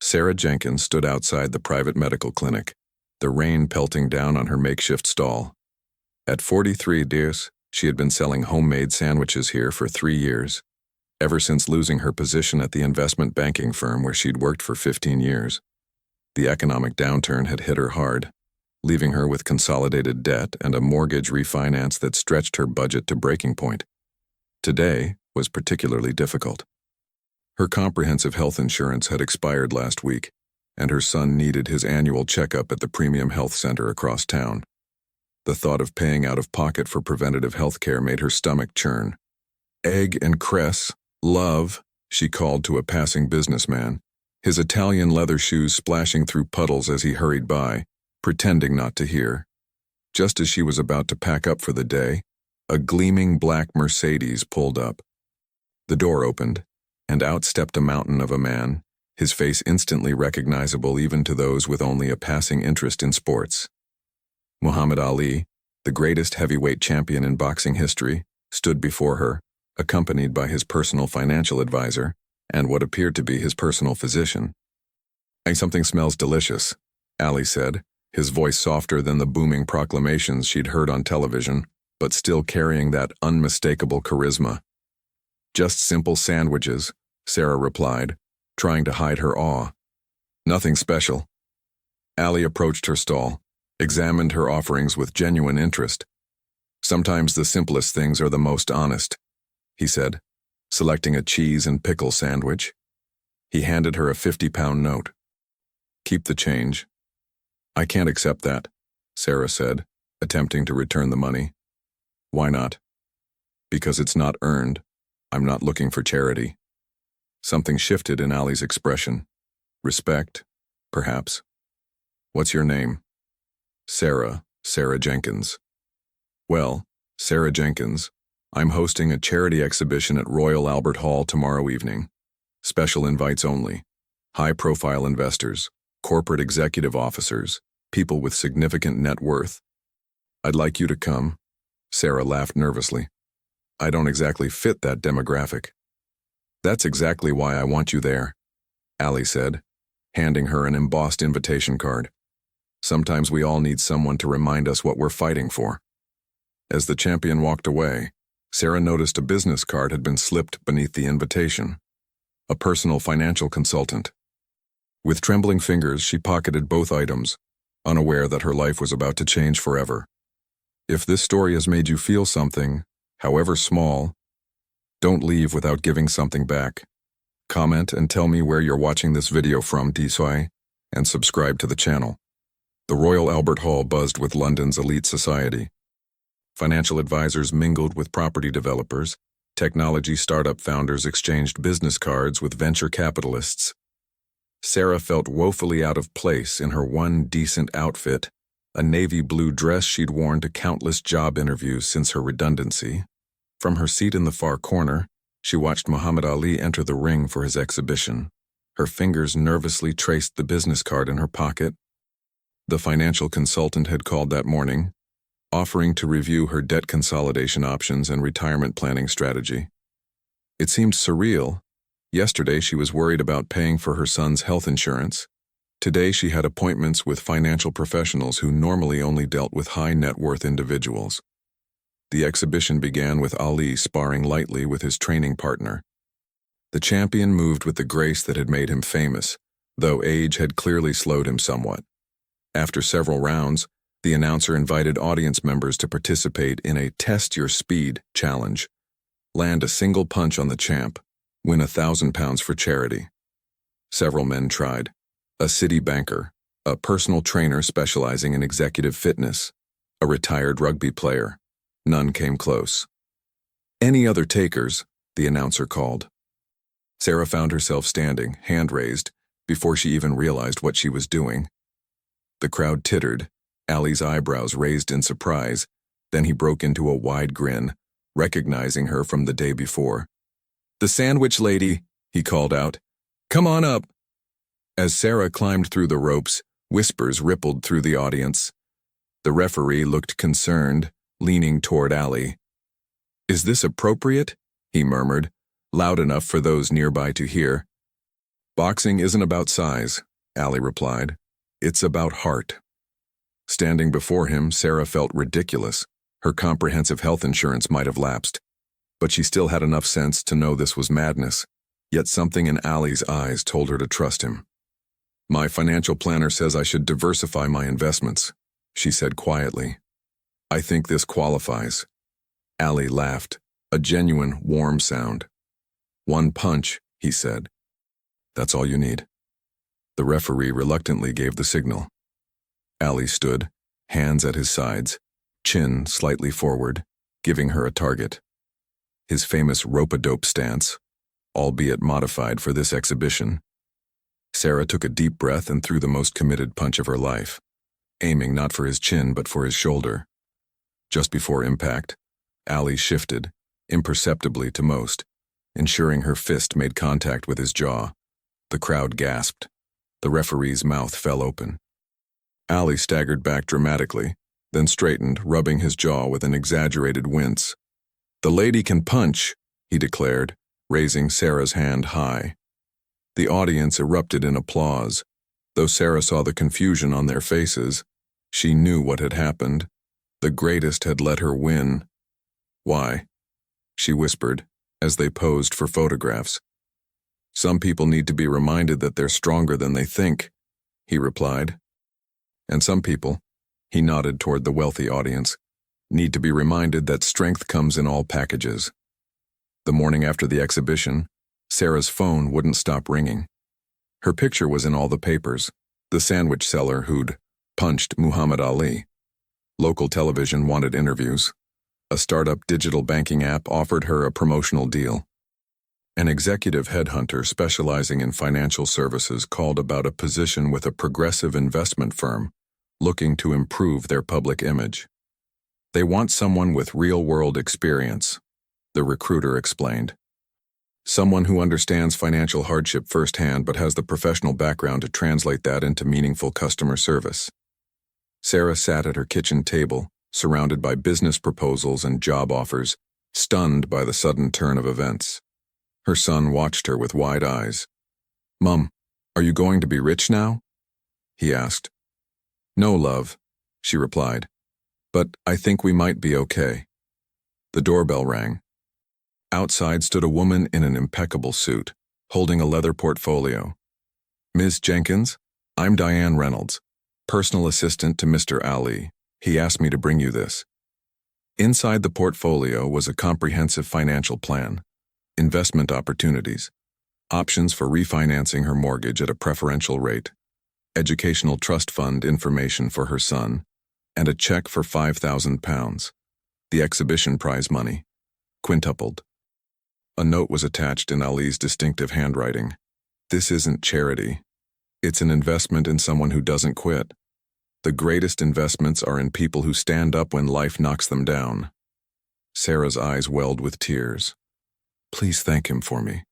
Sarah Jenkins stood outside the private medical clinic, the rain pelting down on her makeshift stall. At 43 years, she had been selling homemade sandwiches here for 3 years, ever since losing her position at the investment banking firm where she'd worked for 15 years. The economic downturn had hit her hard, leaving her with consolidated debt and a mortgage refinance that stretched her budget to breaking point. Today was particularly difficult. Her comprehensive health insurance had expired last week, and her son needed his annual checkup at the premium health center across town. The thought of paying out of pocket for preventative health care made her stomach churn. Egg and cress, love, she called to a passing businessman, his Italian leather shoes splashing through puddles as he hurried by, pretending not to hear. Just as she was about to pack up for the day, a gleaming black Mercedes pulled up. The door opened, and out stepped a mountain of a man, his face instantly recognizable even to those with only a passing interest in sports. Muhammad Ali, the greatest heavyweight champion in boxing history, stood before her, accompanied by his personal financial advisor and what appeared to be his personal physician. "Something smells delicious," Ali said, his voice softer than the booming proclamations she'd heard on television, but still carrying that unmistakable charisma. "Just simple sandwiches," Sarah replied, trying to hide her awe. "Nothing special." Ali approached her stall, examined her offerings with genuine interest. "Sometimes the simplest things are the most honest," he said, selecting a cheese and pickle sandwich. He handed her a 50-pound note. "Keep the change." "I can't accept that," Sarah said, attempting to return the money. "Why not?" "Because it's not earned. I'm not looking for charity." Something shifted in Ali's expression. Respect, perhaps. "What's your name?" Sarah Jenkins." "Well, Sarah Jenkins, I'm hosting a charity exhibition at Royal Albert Hall tomorrow evening. Special invites only. High-profile investors, corporate executive officers, people with significant net worth. I'd like you to come." Sarah laughed nervously. "I don't exactly fit that demographic." "That's exactly why I want you there," Ali said, handing her an embossed invitation card. "Sometimes we all need someone to remind us what we're fighting for." As the champion walked away, Sarah noticed a business card had been slipped beneath the invitation. A personal financial consultant. With trembling fingers, she pocketed both items, unaware that her life was about to change forever. If this story has made you feel something, however small, don't leave without giving something back. Comment and tell me where you're watching this video from, and subscribe to the channel. The Royal Albert Hall buzzed with London's elite society. Financial advisors mingled with property developers, technology startup founders exchanged business cards with venture capitalists. Sarah felt woefully out of place in her one decent outfit, a navy blue dress she'd worn to countless job interviews since her redundancy. From her seat in the far corner, she watched Muhammad Ali enter the ring for his exhibition. Her fingers nervously traced the business card in her pocket. The financial consultant had called that morning, offering to review her debt consolidation options and retirement planning strategy. It seemed surreal. Yesterday she was worried about paying for her son's health insurance. Today she had appointments with financial professionals who normally only dealt with high net worth individuals. The exhibition began with Ali sparring lightly with his training partner. The champion moved with the grace that had made him famous, though age had clearly slowed him somewhat. After several rounds, the announcer invited audience members to participate in a Test Your Speed challenge. Land a single punch on the champ, win £1,000 for charity. Several men tried. A city banker, a personal trainer specializing in executive fitness, a retired rugby player. None came close. "Any other takers?" the announcer called. Sarah found herself standing, hand raised, before she even realized what she was doing. The crowd tittered, Ali's eyebrows raised in surprise, then he broke into a wide grin, recognizing her from the day before. "The sandwich lady," he called out. "Come on up." As Sarah climbed through the ropes, whispers rippled through the audience. The referee looked concerned, leaning toward Ali. "Is this appropriate?" he murmured, loud enough for those nearby to hear. Boxing isn't about size, Ali replied. It's about heart. Standing before him, Sarah felt ridiculous. Her comprehensive health insurance might have lapsed, but she still had enough sense to know this was madness. Yet something in Ali's eyes told her to trust him. My financial planner says I should diversify my investments, she said quietly. I think this qualifies. Ali laughed, a genuine, warm sound. One punch, he said. That's all you need. The referee reluctantly gave the signal. Ali stood, hands at his sides, chin slightly forward, giving her a target. His famous rope-a-dope stance, albeit modified for this exhibition. Sarah took a deep breath and threw the most committed punch of her life, aiming not for his chin but for his shoulder. Just before impact, Ali shifted, imperceptibly to most, ensuring her fist made contact with his jaw. The crowd gasped. The referee's mouth fell open. Ali staggered back dramatically, then straightened, rubbing his jaw with an exaggerated wince. The lady can punch, he declared, raising Sarah's hand high. The audience erupted in applause. Though Sarah saw the confusion on their faces, she knew what had happened. The greatest had let her win. Why? She whispered, as they posed for photographs. Some people need to be reminded that they're stronger than they think, he replied. And some people, he nodded toward the wealthy audience, need to be reminded that strength comes in all packages. The morning after the exhibition, Sarah's phone wouldn't stop ringing. Her picture was in all the papers, the sandwich seller who'd punched Muhammad Ali. Local television wanted interviews. A startup digital banking app offered her a promotional deal. An executive headhunter specializing in financial services called about a position with a progressive investment firm looking to improve their public image. They want someone with real-world experience, the recruiter explained. Someone who understands financial hardship firsthand but has the professional background to translate that into meaningful customer service. Sarah sat at her kitchen table, surrounded by business proposals and job offers, stunned by the sudden turn of events. Her son watched her with wide eyes. "Mom, are you going to be rich now?" he asked. "No, love," she replied, "but I think we might be okay." The doorbell rang. Outside stood a woman in an impeccable suit, holding a leather portfolio. "Ms. Jenkins, I'm Diane Reynolds, personal assistant to Mr. Ali. He asked me to bring you this." Inside the portfolio was a comprehensive financial plan, investment opportunities, options for refinancing her mortgage at a preferential rate, educational trust fund information for her son, and a check for £5,000, the exhibition prize money, quintupled. A note was attached in Ali's distinctive handwriting. "This isn't charity. It's an investment in someone who doesn't quit. The greatest investments are in people who stand up when life knocks them down." Sarah's eyes welled with tears. "Please thank him for me."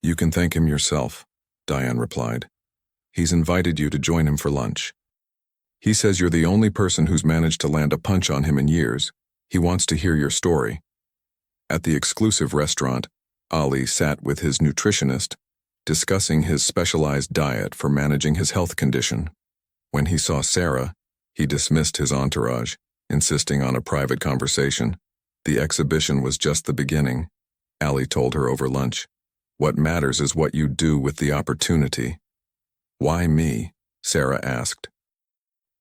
"You can thank him yourself," Diane replied. "He's invited you to join him for lunch. He says you're the only person who's managed to land a punch on him in years. He wants to hear your story." At the exclusive restaurant, Ali sat with his nutritionist, discussing his specialized diet for managing his health condition. When he saw Sarah, he dismissed his entourage, insisting on a private conversation. The exhibition was just the beginning, Ali told her over lunch. What matters is what you do with the opportunity. "Why me?" Sarah asked.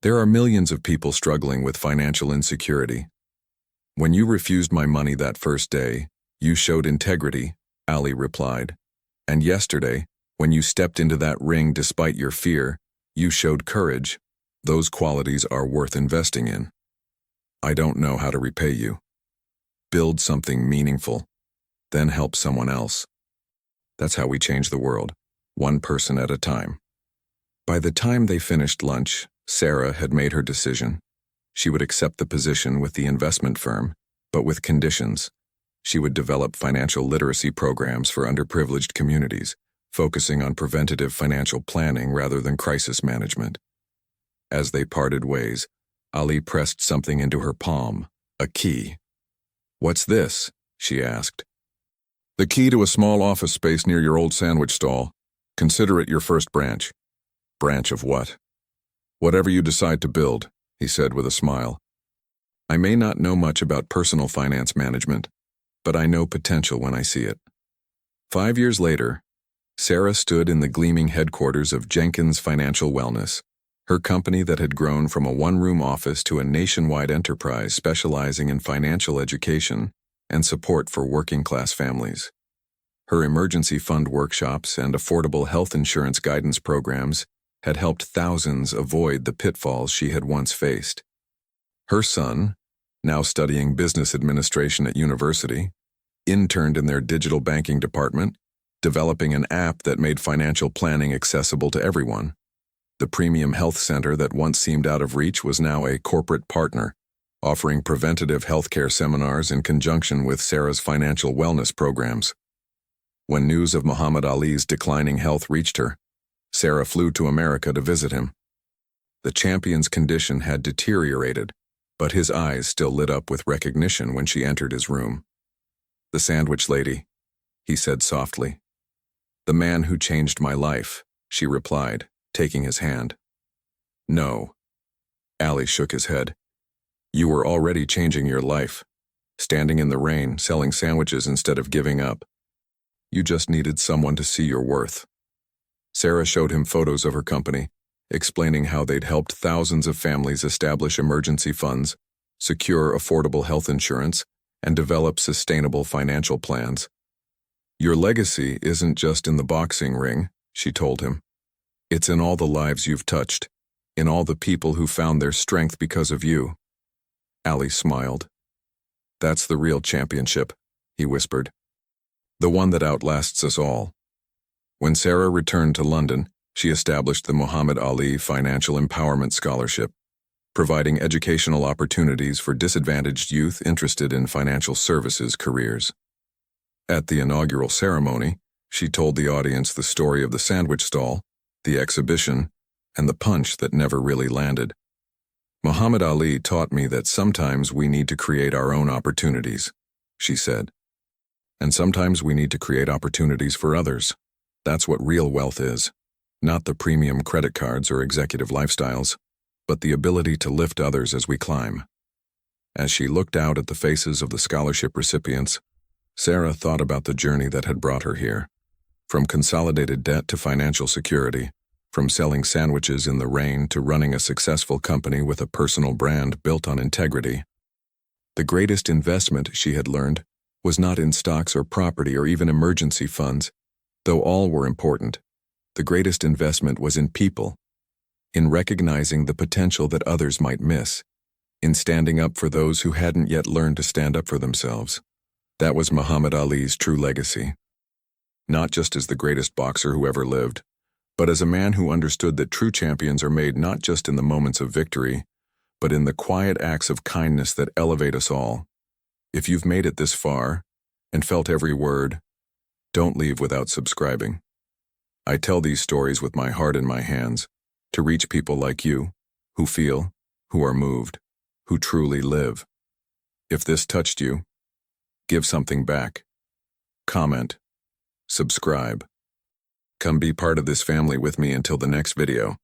"There are millions of people struggling with financial insecurity. When you refused my money that first day, you showed integrity," Ali replied. "And yesterday, when you stepped into that ring despite your fear, you showed courage. Those qualities are worth investing in. I don't know how to repay you. Build something meaningful, then help someone else. That's how we change the world, one person at a time." By the time they finished lunch, Sarah had made her decision. She would accept the position with the investment firm, but with conditions. She would develop financial literacy programs for underprivileged communities, focusing on preventative financial planning rather than crisis management. As they parted ways, Ali pressed something into her palm, a key. "What's this?" she asked. "The key to a small office space near your old sandwich stall. Consider it your first branch. Branch of what? Whatever you decide to build, he said with a smile. I may not know much about personal finance management, but I know potential when I see it. 5 years later, Sarah stood in the gleaming headquarters of Jenkins Financial Wellness, her company that had grown from a one-room office to a nationwide enterprise specializing in financial education and support for working-class families. Her emergency fund workshops and affordable health insurance guidance programs had helped thousands avoid the pitfalls she had once faced. Her son, now studying business administration at university, interned in their digital banking department, developing an app that made financial planning accessible to everyone. The premium health center that once seemed out of reach was now a corporate partner, offering preventative healthcare seminars in conjunction with Sarah's financial wellness programs. When news of Muhammad Ali's declining health reached her, Sarah flew to America to visit him. The champion's condition had deteriorated, but his eyes still lit up with recognition when she entered his room. "The sandwich lady," he said softly. "The man who changed my life," she replied, taking his hand. "No." Ali shook his head. "You were already changing your life, standing in the rain, selling sandwiches instead of giving up. You just needed someone to see your worth." Sarah showed him photos of her company, explaining how they'd helped thousands of families establish emergency funds, secure affordable health insurance, and develop sustainable financial plans. "Your legacy isn't just in the boxing ring," she told him. "It's in all the lives you've touched, in all the people who found their strength because of you." Ali smiled. "That's the real championship," he whispered. "The one that outlasts us all." When Sarah returned to London, she established the Muhammad Ali Financial Empowerment Scholarship, providing educational opportunities for disadvantaged youth interested in financial services careers. At the inaugural ceremony, she told the audience the story of the sandwich stall, the exhibition, and the punch that never really landed. "Muhammad Ali taught me that sometimes we need to create our own opportunities," she said. "And sometimes we need to create opportunities for others. That's what real wealth is. Not the premium credit cards or executive lifestyles, but the ability to lift others as we climb." As she looked out at the faces of the scholarship recipients, Sarah thought about the journey that had brought her here. From consolidated debt to financial security, from selling sandwiches in the rain to running a successful company with a personal brand built on integrity. The greatest investment, she had learned, was not in stocks or property or even emergency funds, though all were important. The greatest investment was in people, in recognizing the potential that others might miss, in standing up for those who hadn't yet learned to stand up for themselves. That was Muhammad Ali's true legacy. Not just as the greatest boxer who ever lived, but as a man who understood that true champions are made not just in the moments of victory, but in the quiet acts of kindness that elevate us all. If you've made it this far, and felt every word, don't leave without subscribing. I tell these stories with my heart in my hands, to reach people like you, who feel, who are moved, who truly live. If this touched you, give something back. Comment. Subscribe. Come be part of this family with me until the next video.